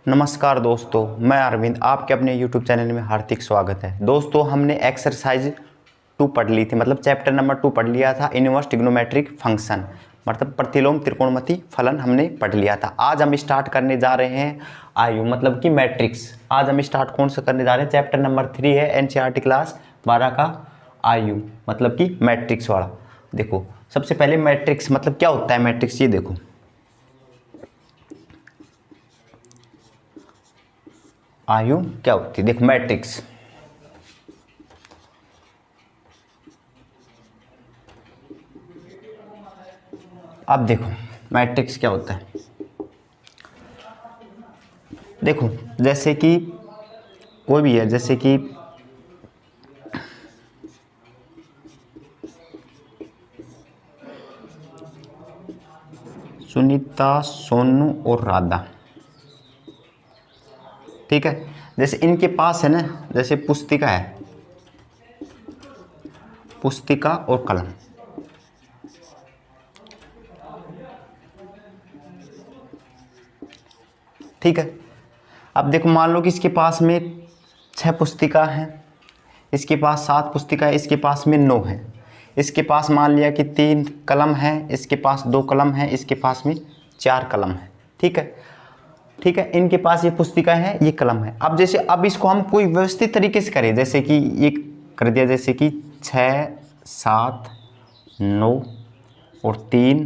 नमस्कार दोस्तों, मैं अरविंद आपके अपने YouTube चैनल में हार्दिक स्वागत है। दोस्तों, हमने एक्सरसाइज 2 पढ़ ली थी, मतलब चैप्टर नंबर 2 पढ़ लिया था। इनवर्स ट्रिग्नोमेट्रिक फंक्शन मतलब प्रतिलोम त्रिकोणमिति फलन हमने पढ़ लिया था। आज हम स्टार्ट करने जा रहे हैं आयु मतलब कि मैट्रिक्स। आज हम स्टार्ट कौन सा करने जा रहे हैं? चैप्टर नंबर 3 है NCERT क्लास 12 का आयु मतलब कि मैट्रिक्स वाला। देखो, सबसे पहले मैट्रिक्स मतलब क्या होता है? मैट्रिक्स ये देखो, आयु क्या होती है? देखो मैट्रिक्स, अब देखो मैट्रिक्स क्या होता है। देखो, जैसे कि कोई भी है, जैसे कि सुनीता, सोनू और राधा, ठीक है। जैसे इनके पास है ना, जैसे पुस्तिका है, पुस्तिका और कलम, ठीक है। अब देखो, मान लो कि इसके पास में 6 पुस्तिका है, इसके पास 7 पुस्तिका है, इसके पास में 9 है, इसके पास मान लिया कि 3 कलम है, इसके पास 2 कलम है, इसके पास में 4 कलम है, ठीक है। ठीक है, इनके पास ये पुस्तिका है, ये कलम है। अब जैसे अब इसको हम कोई व्यवस्थित तरीके से करें, जैसे कि ये कर दिया, जैसे कि 6, 7, 9 और 3,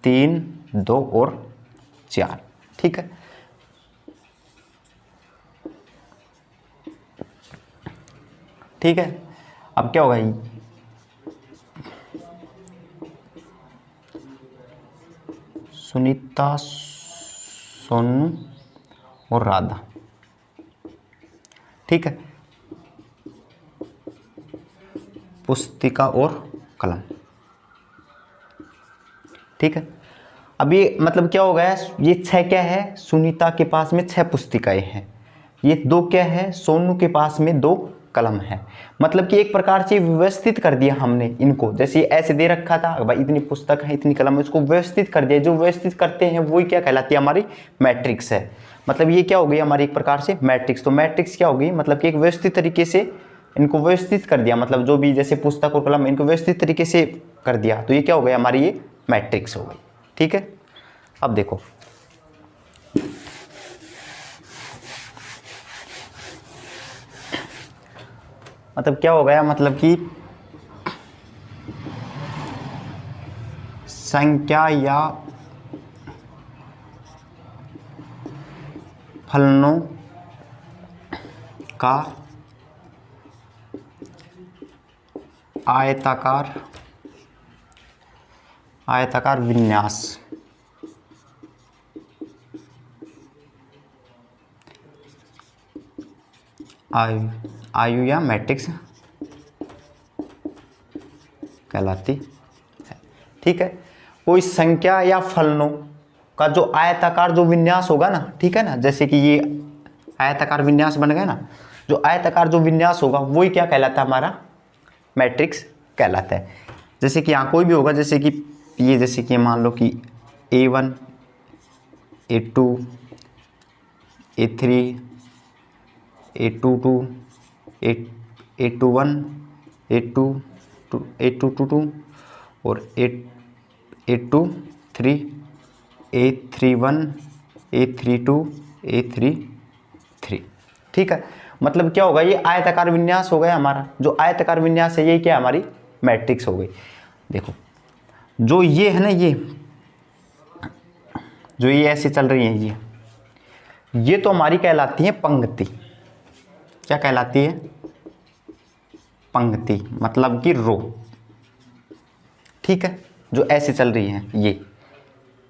3, 2 और 4, ठीक है। ठीक है, अब क्या होगा? सुनीता, सोनू और राधा, ठीक है। पुस्तिका और कलम, ठीक है। अब ये मतलब क्या हो गया? ये 6 क्या है? सुनीता के पास में 6 पुस्तिकाएं हैं। ये 2 क्या है? सोनू के पास में 2 कलम है। मतलब कि एक प्रकार से व्यवस्थित कर दिया हमने इनको। जैसे ऐसे दे रखा था भाई, इतनी पुस्तक है, इतनी कलम है, इसको व्यवस्थित कर दिया। जो व्यवस्थित करते हैं वही क्या कहलाती है? हमारी मैट्रिक्स है। मतलब ये क्या हो गई हमारी एक प्रकार से मैट्रिक्स। तो मैट्रिक्स क्या होगी? मतलब कि एक व्यवस्थित तरीके से इनको व्यवस्थित कर दिया, मतलब जो भी जैसे पुस्तक और कलम इनको व्यवस्थित तरीके से कर दिया, तो ये क्या हो गया? हमारी ये मैट्रिक्स हो गई, ठीक है। अब देखो, मतलब क्या हो गया? मतलब कि संख्या या फलनों का आयताकार विन्यास आयु या मैट्रिक्स कहलाती है, ठीक है। कोई संख्या या फलनों का जो आयताकार जो विन्यास होगा ना, ठीक है ना, जैसे कि ये आयताकार विन्यास बन गया ना, जो आयताकार जो विन्यास होगा वही क्या कहलाता है? हमारा मैट्रिक्स कहलाता है। जैसे कि यहाँ कोई भी होगा, जैसे कि ये, जैसे कि मान लो कि A1, A2, A3, A22, A21, A22 और A23, A31, A32, A33, ठीक है। मतलब क्या होगा? ये आयताकार विन्यास हो गया हमारा। जो आयताकार विन्यास है ये क्या? हमारी मैट्रिक्स हो गई। देखो, जो ये है ना, जो ये ऐसे चल रही है, ये तो हमारी कहलाती है पंक्ति। क्या कहलाती है? पंक्ति मतलब कि रो, ठीक है। जो ऐसे चल रही है ये,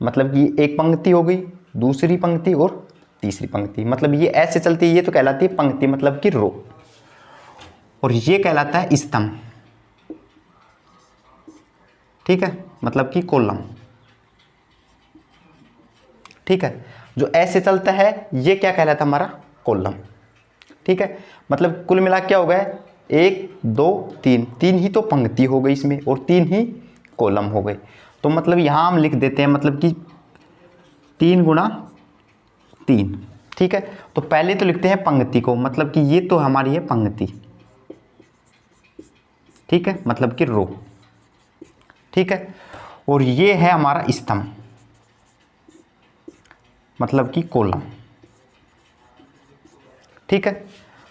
मतलब कि एक पंक्ति हो गई, दूसरी पंक्ति और तीसरी पंक्ति, मतलब ये ऐसे चलती है, ये तो कहलाती है पंक्ति मतलब कि रो। और ये कहलाता है स्तंभ, ठीक है, मतलब कि कॉलम, ठीक है। जो ऐसे चलता है ये क्या कहलाता है? हमारा कॉलम, ठीक है। मतलब कुल मिला क्या हो गया? 1, 2, 3, 3 ही तो पंक्ति हो गई इसमें और 3 ही कॉलम हो गए। तो मतलब यहाँ हम लिख देते हैं, मतलब कि 3 गुणा 3। ठीक है, तो पहले तो लिखते हैं पंक्ति को, मतलब कि ये तो हमारी है पंक्ति। ठीक है, मतलब कि रो। ठीक है, और ये है हमारा स्तंभ, मतलब कि कॉलम। ठीक है,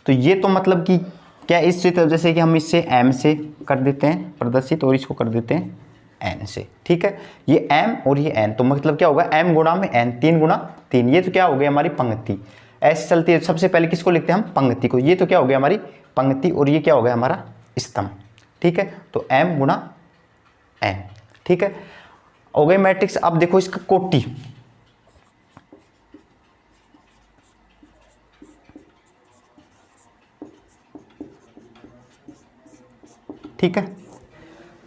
तो ये तो मतलब कि क्या, इससे तो जैसे कि हम इससे m से कर देते हैं प्रदर्शित और इसको कर देते हैं n से। ठीक है, ये m और ये n, तो मतलब क्या होगा m गुणा में n, 3 गुणा 3, ये तो क्या हो गया हमारी पंक्ति। ऐसे चलती है, सबसे पहले किसको लिखते हैं हम, पंक्ति को। ये तो क्या हो गया हमारी पंक्ति और ये क्या हो गया हमारा स्तंभ। ठीक है, तो m गुणा n। ठीक है, हो गई मैट्रिक्स। अब देखो इसका कोटि, ठीक है,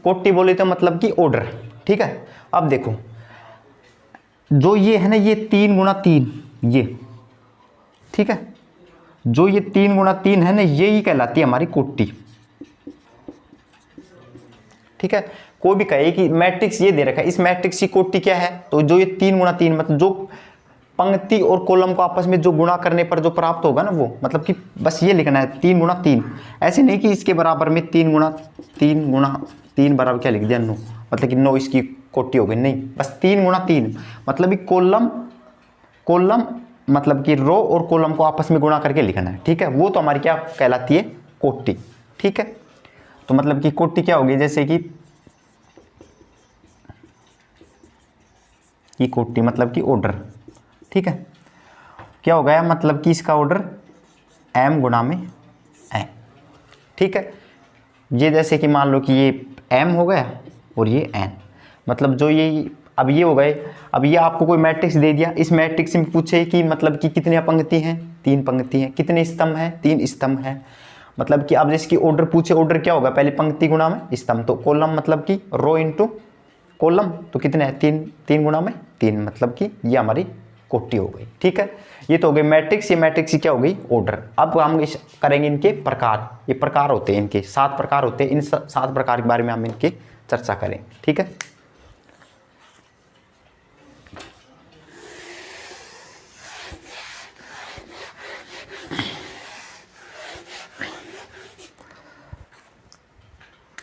कोटि बोले तो मतलब कि ऑर्डर। ठीक है, अब देखो जो ये है ना, ये 3 गुणा 3 ये, ठीक है, जो ये 3 गुणा 3 है ना, यही कहलाती है हमारी कोटि। ठीक है, कोई भी कहे कि मैट्रिक्स ये दे रखा है, इस मैट्रिक्स की कोटि क्या है, तो जो ये 3 गुणा 3 मतलब जो पंक्ति और कॉलम को आपस में जो गुणा करने पर जो प्राप्त होगा ना, वो मतलब कि बस ये लिखना है 3 गुणा 3। ऐसे नहीं कि इसके बराबर में 3 गुणा 3 बराबर क्या लिख दिया 9, मतलब कि 9 इसकी कोटि हो गई, नहीं, बस 3 गुणा 3 मतलब कि कॉलम मतलब कि रो और कॉलम को आपस में गुणा करके लिखना है। ठीक है, वो तो हमारी क्या कहलाती है, कोटि। ठीक है, तो मतलब कि कोटि क्या होगी, जैसे कि कोटि मतलब कि ऑर्डर। ठीक है, क्या हो गया, मतलब कि इसका ऑर्डर m गुणा में n। ठीक है, ये जैसे कि मान लो कि ये m हो गया और ये n, मतलब जो ये अब ये हो गए। अब ये आपको कोई मैट्रिक्स दे दिया, इस मैट्रिक्स में पूछे कि मतलब कि कितने पंक्ति हैं, 3 पंक्ति हैं, कितने स्तंभ हैं, 3 स्तंभ हैं। मतलब कि अब जिसकी ऑर्डर पूछे, ऑर्डर क्या होगा, पहले पंक्ति गुणा में स्तंभ, तो कॉलम मतलब कि रो इंटू कॉलम, तो कितने हैं 3 गुणा में 3, मतलब कि ये हमारी कोटि हो गई। ठीक है, ये तो हो गई मैट्रिक्स, ये मैट्रिक्स की क्या हो गई, ऑर्डर। अब हम करेंगे इनके प्रकार, ये प्रकार होते हैं इनके 7 प्रकार होते हैं, इन 7 प्रकार के बारे में हम इनके चर्चा करें। ठीक है,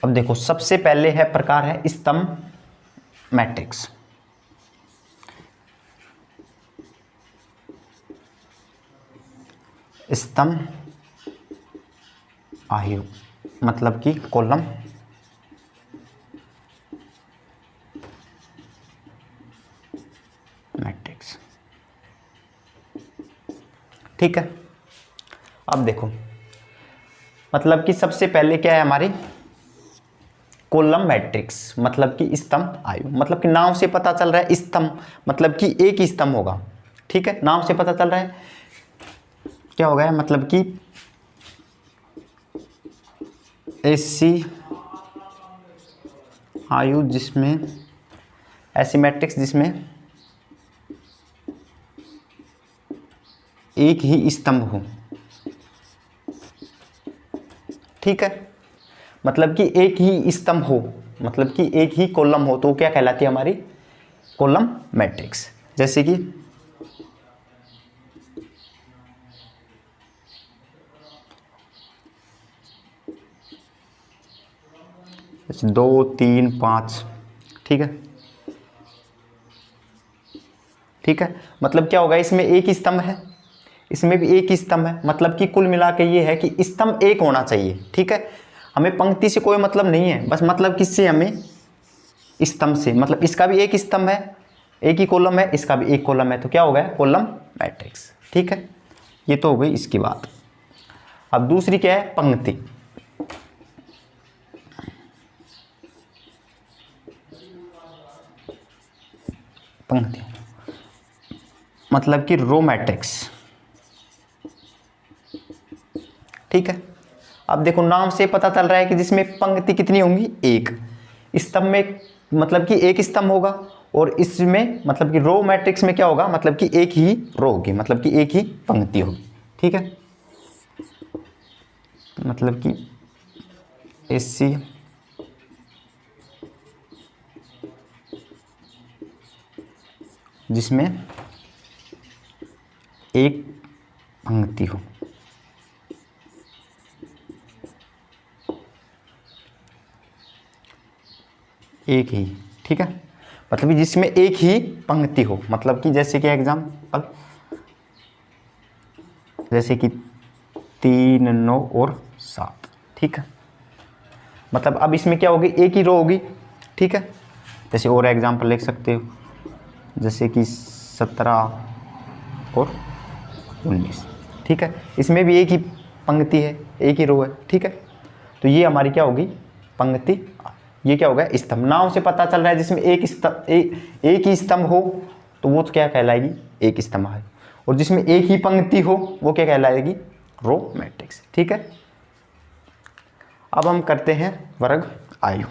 अब देखो सबसे पहले है प्रकार है स्तंभ मैट्रिक्स। स्तंभ आयु मतलब कि कॉलम मैट्रिक्स। ठीक है, अब देखो मतलब कि सबसे पहले क्या है हमारी कॉलम मैट्रिक्स, मतलब कि स्तंभ आयु, मतलब कि नाम से पता चल रहा है स्तंभ मतलब कि एक ही स्तंभ होगा। ठीक है, नाम से पता चल रहा है क्या हो गया, मतलब कि ऐसी आयु जिसमें, ऐसी मैट्रिक्स जिसमें एक ही स्तंभ हो। ठीक है, मतलब कि एक ही स्तंभ हो, मतलब कि एक ही कॉलम हो, तो क्या कहलाती है हमारी कॉलम मैट्रिक्स। जैसे कि जैसे 2 3 5। ठीक है, ठीक है, मतलब क्या होगा, इसमें एक ही स्तंभ है, इसमें भी एक ही स्तंभ है, मतलब कि कुल मिला के ये है कि स्तंभ एक होना चाहिए। ठीक है, हमें पंक्ति से कोई मतलब नहीं है, बस मतलब किससे, हमें स्तंभ से, मतलब इसका भी एक स्तंभ है, एक ही कॉलम है, इसका भी एक कॉलम है, तो क्या हो गया कॉलम मैट्रिक्स। ठीक है, ये तो हो गई इसकी बात। अब दूसरी क्या है, पंक्ति। पंक्ति मतलब कि रो मैट्रिक्स। ठीक है, अब देखो नाम से पता चल रहा है कि जिसमें पंक्ति कितनी होंगी, एक, स्तंभ में मतलब कि एक स्तंभ होगा, और इसमें मतलब कि रो मैट्रिक्स में क्या होगा, मतलब कि एक ही रो होगी, मतलब कि एक ही पंक्ति होगी। ठीक है, मतलब कि ऐसी जिसमें एक पंक्ति हो, एक ही, ठीक है, मतलब कि जिसमें एक ही पंक्ति हो, मतलब कि जैसे कि एग्जाम्पल, जैसे कि 3, 9 और 7, ठीक है, मतलब अब इसमें क्या होगी, एक ही रो होगी, ठीक है। जैसे और एग्जाम्पल लिख सकते हो, जैसे कि 17 और 19, ठीक है, इसमें भी एक ही पंक्ति है, एक ही रो है, ठीक है। तो ये हमारी क्या होगी, पंक्ति। ये क्या होगा, स्तंभ। नाम से पता चल रहा है जिसमें एक स्तंभ, एक ही स्तंभ हो तो वो तो क्या कहलाएगी, एक स्तंभ है, और जिसमें एक ही पंक्ति हो वो क्या कहलाएगी, रो मैट्रिक्स, ठीक है। अब हम करते हैं वर्ग आयु।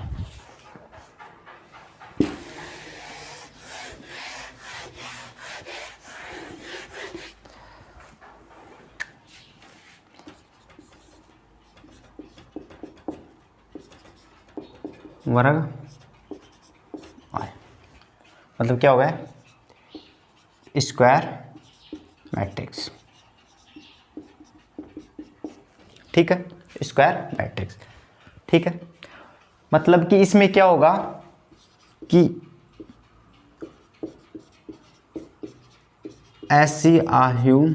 वर्ग आयु मतलब क्या होगा, स्क्वायर मैट्रिक्स, ठीक है, स्क्वायर मैट्रिक्स, ठीक है। मतलब कि इसमें क्या होगा कि ऐसी आयु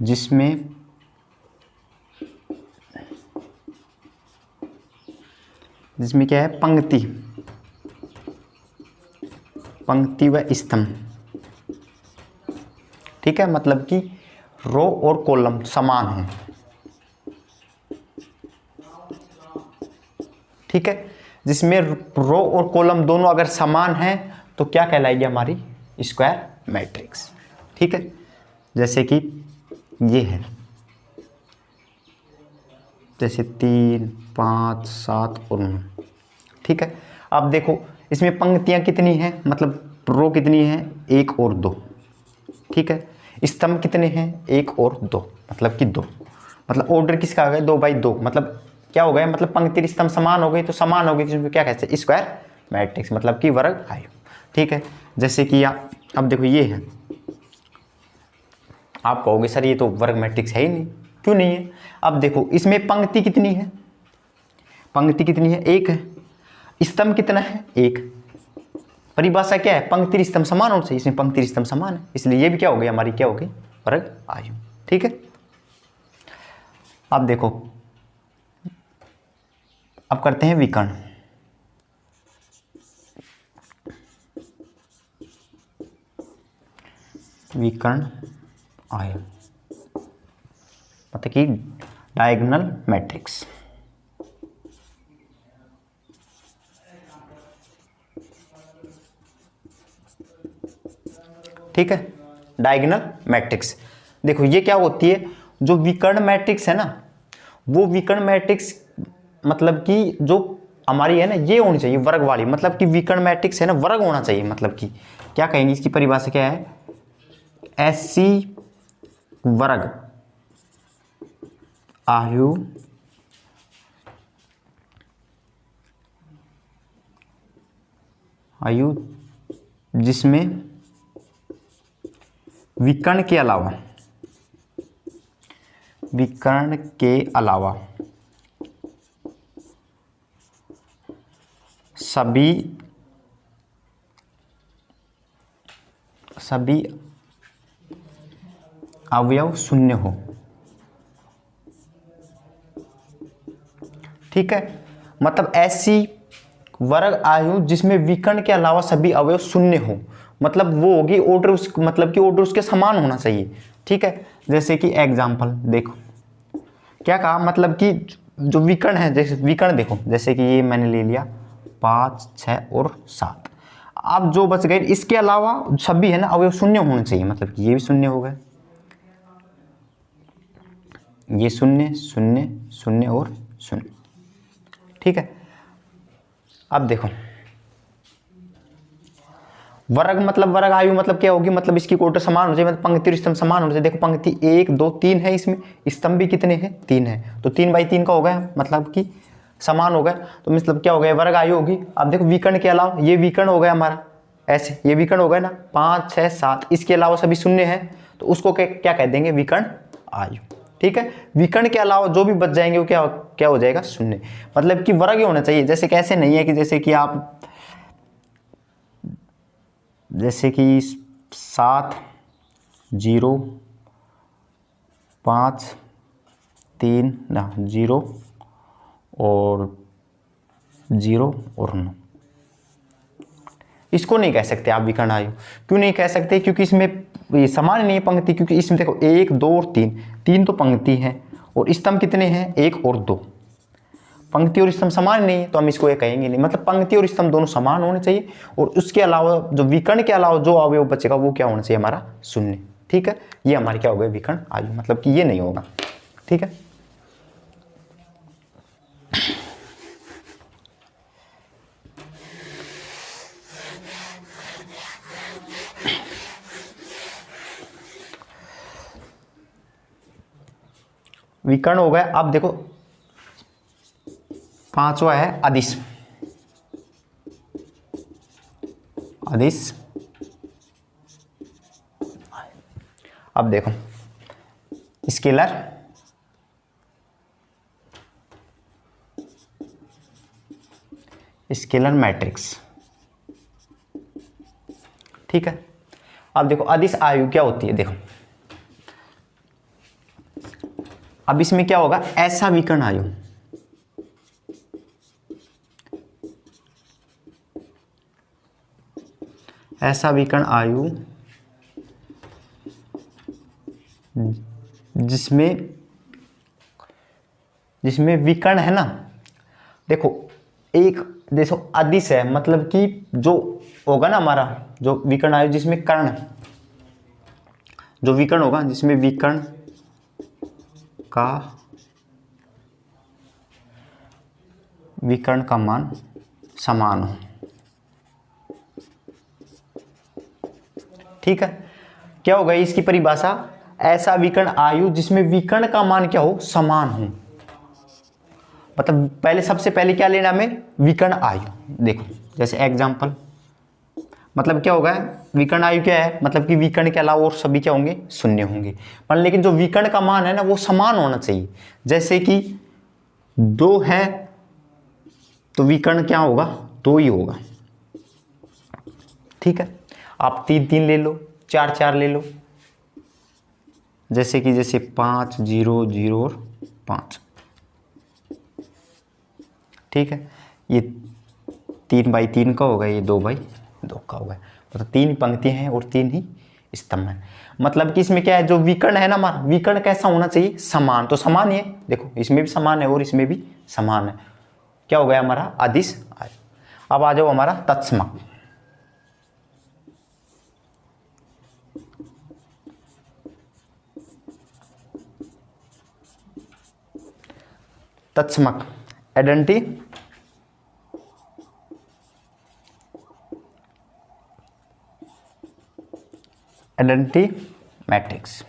जिसमें क्या है, पंक्ति व स्तंभ, ठीक है, मतलब कि रो और कॉलम समान हो, ठीक है, जिसमें रो और कॉलम दोनों अगर समान हैं तो क्या कहलाएगी हमारी, स्क्वायर मैट्रिक्स, ठीक है। जैसे कि ये है, जैसे 3, 5, 7 और 9, ठीक है। अब देखो इसमें पंक्तियां कितनी हैं, मतलब रो कितनी हैं, 1 और 2, ठीक है। स्तंभ कितने हैं, 1 और 2, मतलब कि 2, मतलब ऑर्डर किसका आ गया, 2/2, मतलब क्या हो गया, मतलब पंक्ति स्तंभ समान हो गई, तो समान हो गई तो इसमें क्या कहते हैं, स्क्वायर मैट्रिक्स, मतलब कि वर्ग आयु, ठीक है। जैसे कि अब देखो ये है, आप कहोगे सर ये तो वर्ग मैट्रिक्स है ही नहीं, क्यों नहीं है। अब देखो इसमें पंक्ति कितनी है, पंक्ति कितनी है, 1 है, स्तंभ कितना है, 1, परिभाषा क्या है, पंक्ति स्तंभ समान होना चाहिए, इसमें पंक्ति स्तंभ समान है, इसलिए ये भी क्या हो गई हमारी, क्या हो गई, वर्ग आयु, ठीक है। अब देखो अब करते हैं विकर्ण। विकर्ण आयु मतलब कि डायगोनल मैट्रिक्स, ठीक है, डायगोनल मैट्रिक्स। देखो ये क्या होती है, जो विकर्ण मैट्रिक्स है ना, वो विकर्ण मैट्रिक्स मतलब कि जो हमारी है ना, ये होनी चाहिए वर्ग वाली, मतलब कि विकर्ण मैट्रिक्स है ना, वर्ग होना चाहिए, मतलब कि क्या कहेंगे, इसकी परिभाषा क्या है, ऐसी वर्ग आयु जिसमें विकर्ण के अलावा सभी अवयव शून्य हो, ठीक है। मतलब ऐसी वर्ग आयु जिसमें विकर्ण के अलावा सभी अवयव शून्य हो, मतलब वो होगी ऑर्डर, मतलब कि ऑर्डर उसके समान होना चाहिए, ठीक है। जैसे कि एग्जाम्पल देखो क्या कहा, मतलब कि जो विकर्ण है, जैसे विकर्ण देखो, जैसे कि ये मैंने ले लिया 5, 6 और 7, अब जो बच गए इसके अलावा सभी है ना अवयव शून्य होने चाहिए, मतलब कि ये भी शून्य हो गए, ये 0, 0, 0 और 0, ठीक है। अब देखो वर्ग मतलब वर्ग आयु मतलब क्या होगी, मतलब इसकी कोटर समान हो जाए, मतलब पंक्ति और स्तंभ समान होने चाहिए। देखो पंक्ति 1, 2, 3 है, इसमें स्तंभ भी कितने हैं, 3 है, तो 3/3 का हो गया, मतलब कि समान हो गया, तो मतलब क्या हो गया, वर्ग आयु होगी। अब देखो विकर्ण के अलावा ये विकर्ण हो गया हमारा, ऐसे ये विकर्ण हो गए ना, 5 6 7, इसके अलावा सभी शून्य है, तो उसको क्या कह देंगे, विकर्ण आयु। ठीक है, विकर्ण के अलावा जो भी बच जाएंगे वो क्या हो जाएगा, शून्य। मतलब कि वर्ग होना चाहिए, जैसे कैसे नहीं है कि जैसे कि 7 0 5 3 ना 0 और 0 और 9, इसको नहीं कह सकते आप विकर्ण आयु। क्यों नहीं कह सकते, क्योंकि इसमें ये समान नहीं है पंक्ति, क्योंकि इसमें देखो 1 2 और 3 तो पंक्ति हैं, और स्तंभ कितने हैं, 1 और 2। पंक्ति और स्तंभ समान नहीं है तो हम इसको ये कहेंगे नहीं। मतलब पंक्ति और स्तंभ दोनों समान होने चाहिए, और उसके अलावा जो विकर्ण के अलावा जो अवयव बचेगा वो क्या होना चाहिए, हमारा शून्य। ठीक है, ये हमारे क्या हो गए, विकर्ण आयु। मतलब कि ये नहीं होगा। ठीक है, विकर्ण हो गया। अब देखो 5वां है अदिश। अदिश, अब देखो स्केलर, स्केलर मैट्रिक्स। ठीक है, अब देखो अदिश आयु क्या होती है, देखो अब इसमें क्या होगा, ऐसा विकर्ण आयु, ऐसा विकर्ण आयु जिसमें विकर्ण है ना, देखो एक देखो अदिश है, मतलब कि जो होगा ना हमारा जो विकर्ण आयु जिसमें कर्ण, जो विकर्ण होगा जिसमें विकर्ण का मान समान हो। ठीक है, क्या हो गई इसकी परिभाषा, ऐसा विकर्ण आयु जिसमें विकर्ण का मान क्या हो, समान हो। मतलब पहले सबसे पहले क्या लेना हमें, विकर्ण आयु। देखो जैसे एग्जांपल, मतलब क्या होगा, विकर्ण आयु क्या है, मतलब कि विकर्ण के अलावा और सभी क्या होंगे, शून्य होंगे। पर लेकिन जो विकर्ण का मान है ना वो समान होना चाहिए। जैसे कि 2 है तो विकर्ण क्या होगा, 2 ही होगा। ठीक है, आप 3 3 ले लो, 4 4 ले लो, जैसे 5 0 0 और 5। ठीक है, ये 3/3 का होगा, ये 2/2 का होगा। मतलब 3 पंक्ति हैं और 3 ही स्तंभ हैं। मतलब कि इसमें क्या है, जो विकर्ण है ना हमारा, विकर्ण कैसा होना चाहिए, समान। तो समान ही है, देखो इसमें भी समान है और इसमें भी समान है। क्या हो गया हमारा अदिश आयु। अब आ जाओ हमारा तत्समक। तत्समक आइडेंटिटी मैट्रिक्स।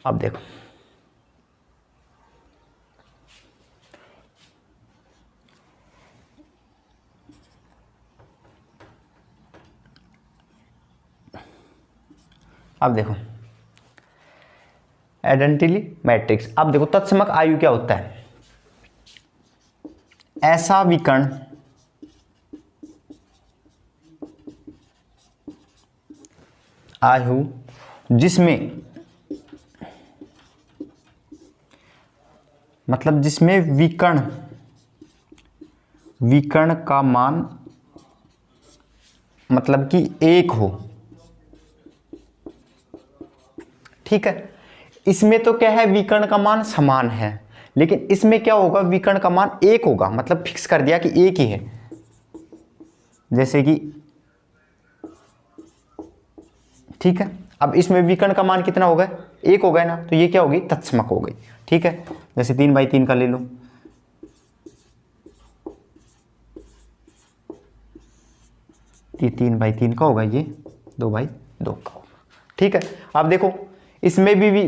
अब देखो आइडेंटिटी मैट्रिक्स। अब देखो तत्समक आयु क्या होता है, ऐसा विकर्ण आयु जिसमें, मतलब जिसमें विकर्ण का मान मतलब कि 1 हो। ठीक है, इसमें तो क्या है, विकर्ण का मान समान है, लेकिन इसमें क्या होगा, विकर्ण का मान 1 होगा। मतलब फिक्स कर दिया कि 1 ही है। जैसे कि ठीक है, अब इसमें विकर्ण का मान कितना होगा, 1 हो गया ना, तो ये क्या होगी, तत्समक हो गई। ठीक है, जैसे 3/3 का ले लो, ये 3/3 का होगा, ये 2/2 का होगा। ठीक है, अब देखो इसमें भी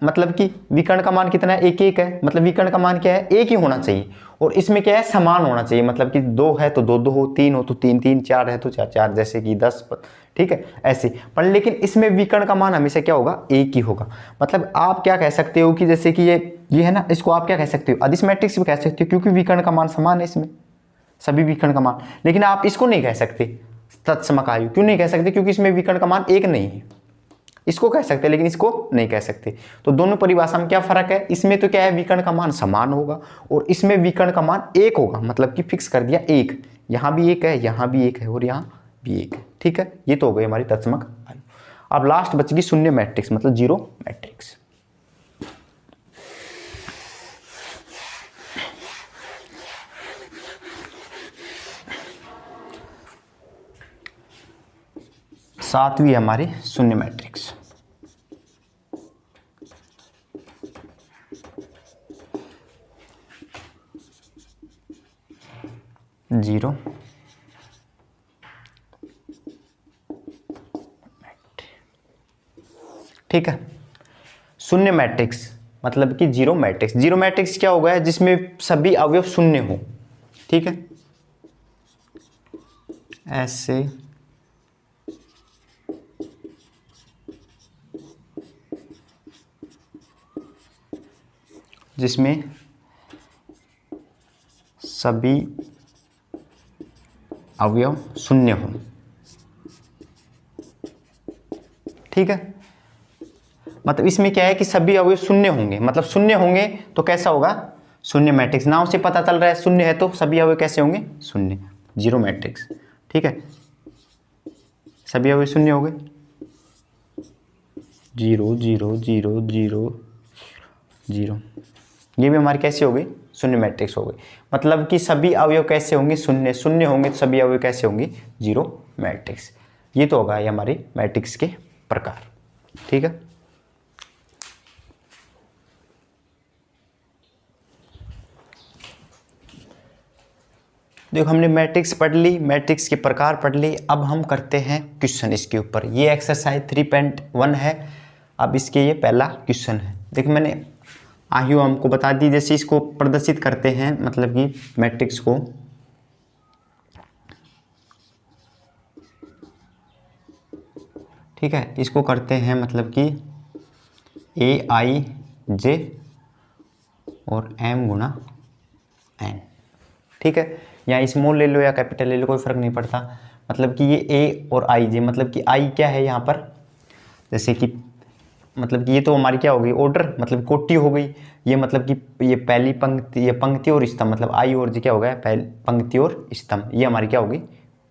मतलब कि विकर्ण का मान कितना है, एक एक है, मतलब विकर्ण का मान क्या है, एक ही होना चाहिए। और इसमें क्या है, समान होना चाहिए, मतलब कि 2 है तो 2 2 हो, 3 हो तो 3 3, 4 है तो 4 4, जैसे कि 10, ठीक है ऐसे। पर लेकिन इसमें विकर्ण का मान हमेशा क्या होगा, एक ही होगा। मतलब आप क्या कह सकते हो कि जैसे कि ये है ना, इसको आप क्या कह सकते हो, अदिश मैट्रिक्स भी कह सकते हो, क्योंकि विकर्ण का मान समान है इसमें, सभी विकर्ण का मान। लेकिन आप इसको नहीं कह सकते तत्समक आयु, क्यों नहीं कह सकते, क्योंकि इसमें विकर्ण का मान एक नहीं है। इसको कह सकते हैं लेकिन इसको नहीं कह सकते। तो दोनों परिभाषा में क्या फर्क है, इसमें तो क्या है, विकर्ण का मान समान होगा और इसमें विकर्ण का मान एक होगा, मतलब कि फिक्स कर दिया एक, यहां भी एक है, यहां भी एक है और यहां भी एक है, ठीक है। ये तो हो गई हमारी तत्समक आयु। अब लास्ट बच गई शून्य मैट्रिक्स, मतलब जीरो मैट्रिक्स। सातवीं हमारी शून्य मैट्रिक्स। जीरो ठीक है। शून्य मैट्रिक्स मतलब कि जीरो मैट्रिक्स। जीरो मैट्रिक्स क्या होगा, जिसमें सभी अवयव शून्य हो, ठीक है, ऐसे जिसमें सभी अवयव शून्य हो, ठीक है। मतलब इसमें क्या है कि सभी अवयव शून्य होंगे, मतलब शून्य होंगे तो कैसा होगा, शून्य मैट्रिक्स। नाम से पता चल रहा है शून्य है तो सभी अवयव कैसे होंगे, शून्य, जीरो मैट्रिक्स, ठीक है। सभी अवयव शून्य हो गए, 0 0 0 0 0, ये भी हमारी कैसे हो गई, शून्य मैट्रिक्स हो गई। मतलब कि सभी अवयव कैसे होंगे, शून्य, शून्य होंगे तो सभी अवयव कैसे होंगे, जीरो मैट्रिक्स। ये तो होगा ये हमारी मैट्रिक्स के प्रकार, ठीक है। देखो हमने मैट्रिक्स पढ़ ली, मैट्रिक्स के प्रकार पढ़ ली। अब हम करते हैं क्वेश्चन इसके ऊपर। ये एक्सरसाइज 3.1 है। अब इसके ये पहला क्वेश्चन है। देखो मैंने आयु हमको बता दी, जैसे इसको प्रदर्शित करते हैं, मतलब कि मैट्रिक्स को, ठीक है, इसको करते हैं मतलब कि AIJ और M गुणा N, ठीक है। या स्मॉल ले लो या कैपिटल ले लो, कोई फर्क नहीं पड़ता। मतलब कि ये A और IJ, मतलब कि I क्या है यहाँ पर, जैसे कि मतलब कि ये तो हमारी क्या हो गई, ऑर्डर, मतलब कोटि हो गई। ये मतलब कि ये पहली पंक्ति, ये पंक्ति और स्तंभ, मतलब I और J क्या हो गया, पहली पंक्ति और स्तंभ, ये हमारी क्या होगी,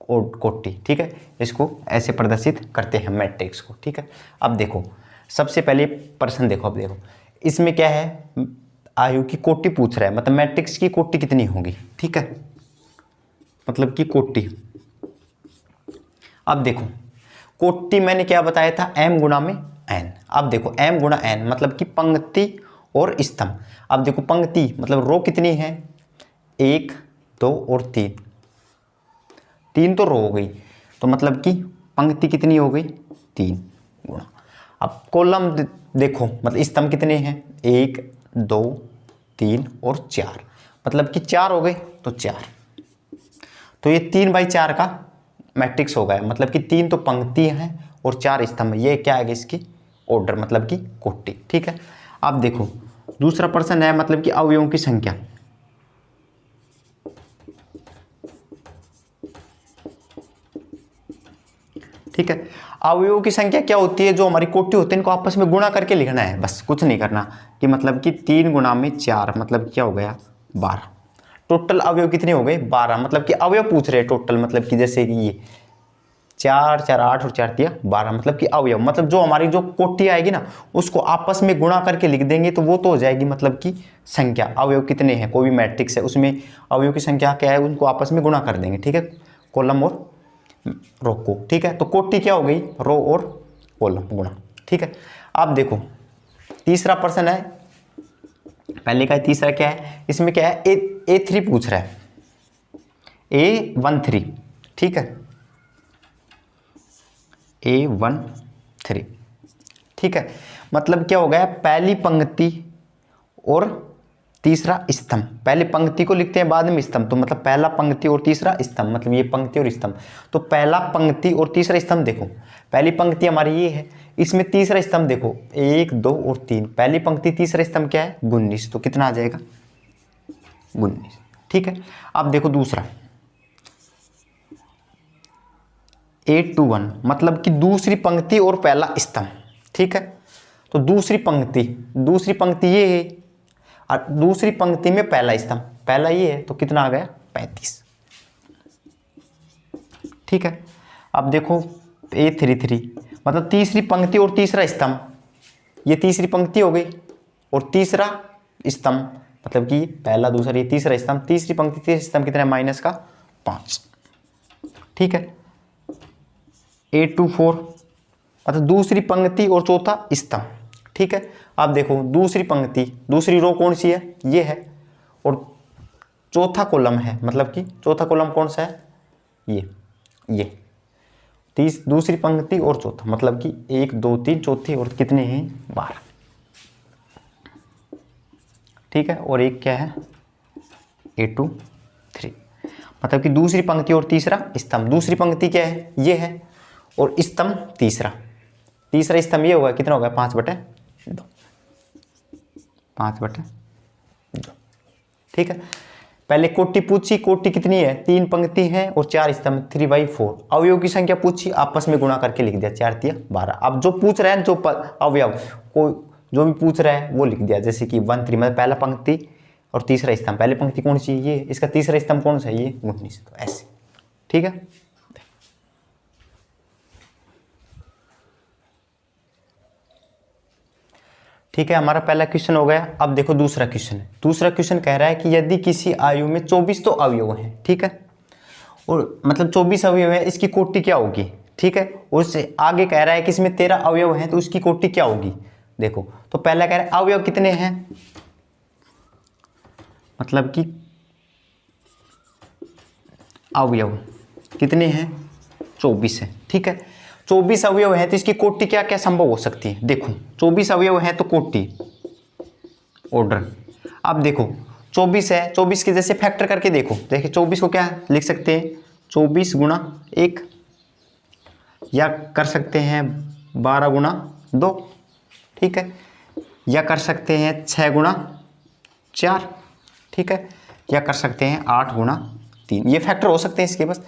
कोटि, ठीक है। इसको ऐसे प्रदर्शित करते हैं मैट्रिक्स को, ठीक है। अब देखो सबसे पहले प्रश्न देखो, अब देखो इसमें क्या है, आयु की कोटि पूछ रहा है, मतलब मैट्रिक्स की कोटि कितनी होगी, ठीक है, मतलब कि कोटि। अब देखो कोटि मैंने क्या बताया था, M गुणा में N। अब देखो M गुणा N मतलब कि पंक्ति और स्तंभ। अब देखो पंक्ति मतलब रो कितनी है, 1 2 और 3, 3 तो रो हो गई, तो मतलब कि पंक्ति कितनी हो गई, 3 गुणा। अब कॉलम देखो, मतलब स्तंभ कितने हैं, 1 2 3 और 4, मतलब कि 4 हो गए तो 4, तो ये 3/4 का मैट्रिक्स हो गया। मतलब कि 3 तो पंक्ति हैं और 4 स्तंभ, ये क्या है इसकी ऑर्डर, मतलब कि कोटि, ठीक है। अब देखो दूसरा प्रश्न है, मतलब कि अवयवों की संख्या, ठीक है। अवयवों की संख्या क्या होती है, जो हमारी कोटि होती है इनको आपस में गुणा करके लिखना है, बस कुछ नहीं करना। कि मतलब कि 3 गुणा में 4, मतलब क्या हो गया 12। टोटल अवयव कितने हो गए, 12। मतलब कि अवयव पूछ रहे हैं टोटल, मतलब कि जैसे कि ये 4 4 8 और 4 3 12, मतलब कि अवयव, मतलब जो हमारी जो कोटि आएगी ना उसको आपस में गुणा करके लिख देंगे तो वो तो हो जाएगी, मतलब कि संख्या। अवयव कितने हैं, कोई भी मैट्रिक्स है उसमें अवयव की संख्या क्या है, उनको आपस में गुणा कर देंगे, ठीक है, कॉलम और रो को, ठीक है। तो कोटि क्या हो गई, रो और कॉलम गुणा, ठीक है। अब देखो तीसरा प्रश्न है, पहले का तीसरा क्या है, इसमें क्या है, A3 पूछ रहा है, A13, ठीक है, A13, ठीक है, मतलब क्या हो गया, पहली पंक्ति और तीसरा स्तंभ। पहली पंक्ति को लिखते हैं बाद में स्तंभ, तो मतलब पहला पंक्ति और तीसरा स्तंभ, मतलब ये पंक्ति और स्तंभ। तो पहला पंक्ति और तीसरा स्तंभ देखो, पहली पंक्ति हमारी ये है, इसमें तीसरा स्तंभ देखो 1 2 और 3, पहली पंक्ति तीसरा स्तंभ क्या है 19, तो कितना आ जाएगा 19। ठीक है, अब देखो दूसरा 8 2 1, मतलब कि दूसरी पंक्ति और पहला स्तंभ। ठीक है, तो दूसरी पंक्ति ये है और दूसरी पंक्ति में पहला स्तंभ, पहला ये है, तो कितना आ गया 35। ठीक है, अब देखो 833, मतलब तीसरी पंक्ति और तीसरा स्तंभ, ये तीसरी पंक्ति हो गई और तीसरा स्तंभ, मतलब कि पहला दूसरा ये तीसरा स्तंभ, तीसरी पंक्ति तीसरा स्तंभ कितना है -5। ठीक है, 824, मतलब दूसरी पंक्ति और चौथा स्तंभ। ठीक है, अब देखो दूसरी पंक्ति, दूसरी रो कौन सी है, ये है, और चौथा कॉलम है, मतलब कि चौथा कॉलम कौन सा है, ये दूसरी पंक्ति और चौथा, मतलब कि 1 2 3 चौथी, और कितने हैं 12। ठीक है, और एक क्या है 8 2 3, मतलब कि दूसरी पंक्ति और तीसरा स्तंभ। दूसरी पंक्ति क्या है, ये है, और स्तंभ तीसरा स्तंभ ये होगा, कितना होगा 5/2, 5/2। ठीक है, पहले कोटि पूछी, कोटि कितनी है, 3 पंक्ति है और 4 स्तंभ, 3/4। अवयव की संख्या पूछी, आपस में गुणा करके लिख दिया, 4 3 12। अब जो पूछ रहे हैं, जो अवयव को जो भी पूछ रहा है वो लिख दिया, जैसे कि 1 3, मतलब पहला पंक्ति और तीसरा स्तंभ, पहली पंक्ति कौन सी ये, इसका तीसरा स्तंभ कौन सा है ये 19, तो ऐसे। ठीक है, ठीक है, हमारा पहला क्वेश्चन हो गया। अब देखो दूसरा क्वेश्चन है। दूसरा क्वेश्चन कह रहा है कि यदि किसी आयु में 24 तो अवयव हैं, ठीक है, और मतलब 24 अवयव है, इसकी कोटि क्या होगी। ठीक है, और उससे आगे कह रहा है कि इसमें 13 अवयव हैं, तो उसकी कोटि क्या होगी। देखो, तो पहला कह रहा है अवयव कितने हैं, मतलब कि अवयव कितने हैं 24 है। ठीक है, 24 अवयव है, तो इसकी कोटि क्या क्या संभव हो सकती है। देखो 24 अवयव है तो कोटि ऑर्डर। अब देखो 24 है, 24 के जैसे फैक्टर करके देखो, देखिए 24 को क्या लिख सकते हैं 24 गुणा 1, या कर सकते हैं 12 गुणा 2। ठीक है, या कर सकते हैं 6 गुणा 4। ठीक है, या कर सकते हैं 8 गुणा 3। ये फैक्टर हो सकते हैं इसके, बस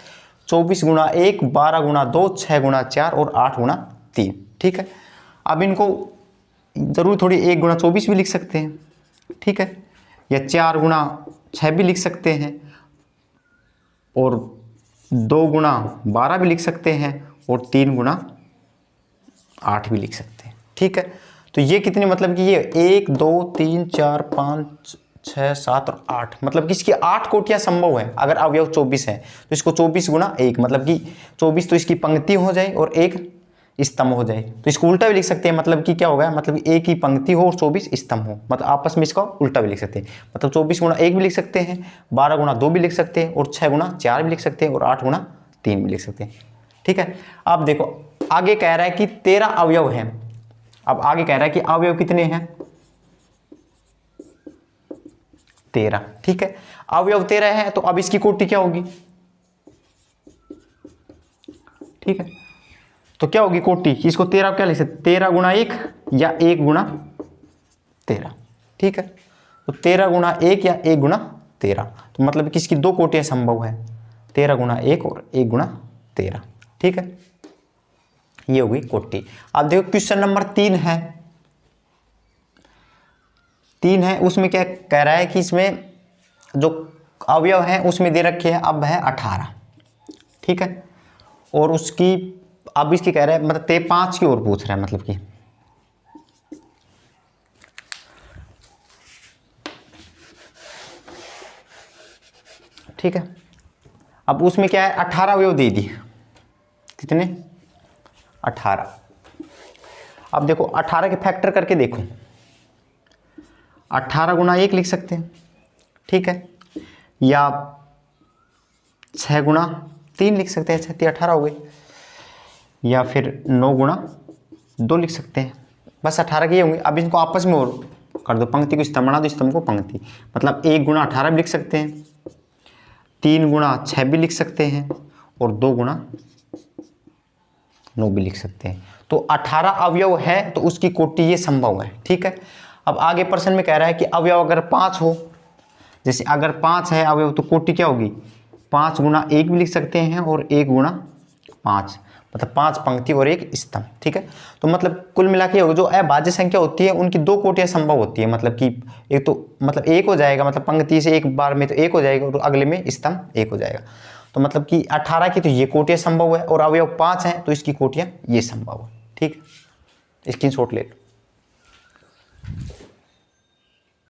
24 गुणा 1, 12 गुणा 2, 6 गुणा 4 और 8 गुणा 3। ठीक है, अब इनको जरूर थोड़ी 1 गुणा 24 भी लिख सकते हैं। ठीक है, या 4 गुणा 6 भी लिख सकते हैं, और 2 गुणा 12 भी लिख सकते हैं, और 3 गुणा 8 भी लिख सकते हैं। ठीक है, तो ये कितने, मतलब कि ये 1 2 3 4 5 6 7 और 8, मतलब कि इसकी 8 कोटियां संभव है। अगर अवयव 24 है तो इसको 24 गुणा 1, मतलब कि 24 तो इसकी पंक्ति हो जाए और 1 स्तंभ हो जाए, तो इसको उल्टा भी लिख सकते हैं, मतलब कि क्या होगा, मतलब एक ही पंक्ति हो और 24 स्तंभ हो, मतलब आपस में इसका उल्टा भी लिख सकते हैं, मतलब 24 गुणा 1 भी लिख सकते हैं, 12 गुणा 2 भी लिख सकते हैं, और 6 गुणा 4 भी लिख सकते हैं, और 8 गुणा 3 भी लिख सकते हैं। ठीक है, अब देखो आगे कह रहा है कि 13 अवयव हैं। अब आगे कह रहा है कि अवयव कितने हैं 13। ठीक है, अवयव 13 है, तो अब इसकी कोटि क्या होगी। ठीक है, तो क्या होगी कोटि, इसको 13 क्या लिख सकते, 13 गुणा 1 या 1 गुणा 13। ठीक है, तो 13 गुणा 1 या 1 गुणा 13, तो मतलब कि इसकी 2 कोटियां संभव है, 13 गुणा 1 और 1 गुणा 13। ठीक है, ये होगी कोटि। अब देखो क्वेश्चन नंबर 3 है, उसमें क्या कह रहा है कि इसमें जो अवयव हैं उसमें दे रखे हैं अब है 18। ठीक है, और उसकी अब इसकी कह रहा है मतलब 5 की ओर पूछ रहा है, मतलब कि ठीक है, अब उसमें क्या है 18 अवयव दे दी, कितने 18। अब देखो 18 के फैक्टर करके देखो, 18 गुणा 1 लिख सकते हैं। ठीक है, या 6 गुणा 3 लिख सकते हैं, 6 3 18 हो गई, या फिर 9 गुणा 2 लिख सकते हैं, बस 18 के ये होंगे। अब इनको आपस में और कर दो, पंक्ति को स्तंभ बना दो, स्तंभ को पंक्ति, मतलब 1 गुणा 18 भी लिख सकते हैं, 3 गुणा 6 भी लिख सकते हैं, और 2 गुणा 9 भी लिख सकते हैं। तो 18 अवयव है तो उसकी कोटि ये संभव है। ठीक है, अब आगे प्रश्न में कह रहा है कि अवयव अगर 5 हो, जैसे अगर 5 है अवयव तो कोटि क्या होगी, 5 गुणा 1 भी लिख सकते हैं और 1 गुणा 5, मतलब 5 पंक्ति और 1 स्तंभ। ठीक है, तो मतलब कुल मिला के जो अभाज्य संख्या होती है उनकी 2 कोटियाँ संभव होती है, मतलब कि एक तो मतलब 1 हो जाएगा, मतलब पंक्ति से एक बार में तो 1 हो जाएगा और अगले में स्तंभ 1 हो जाएगा। तो मतलब कि 18 की तो ये कोटियाँ संभव है और अवयव 5 हैं तो इसकी कोटियाँ ये संभव है। ठीक है, स्क्रीनशॉट ले लो।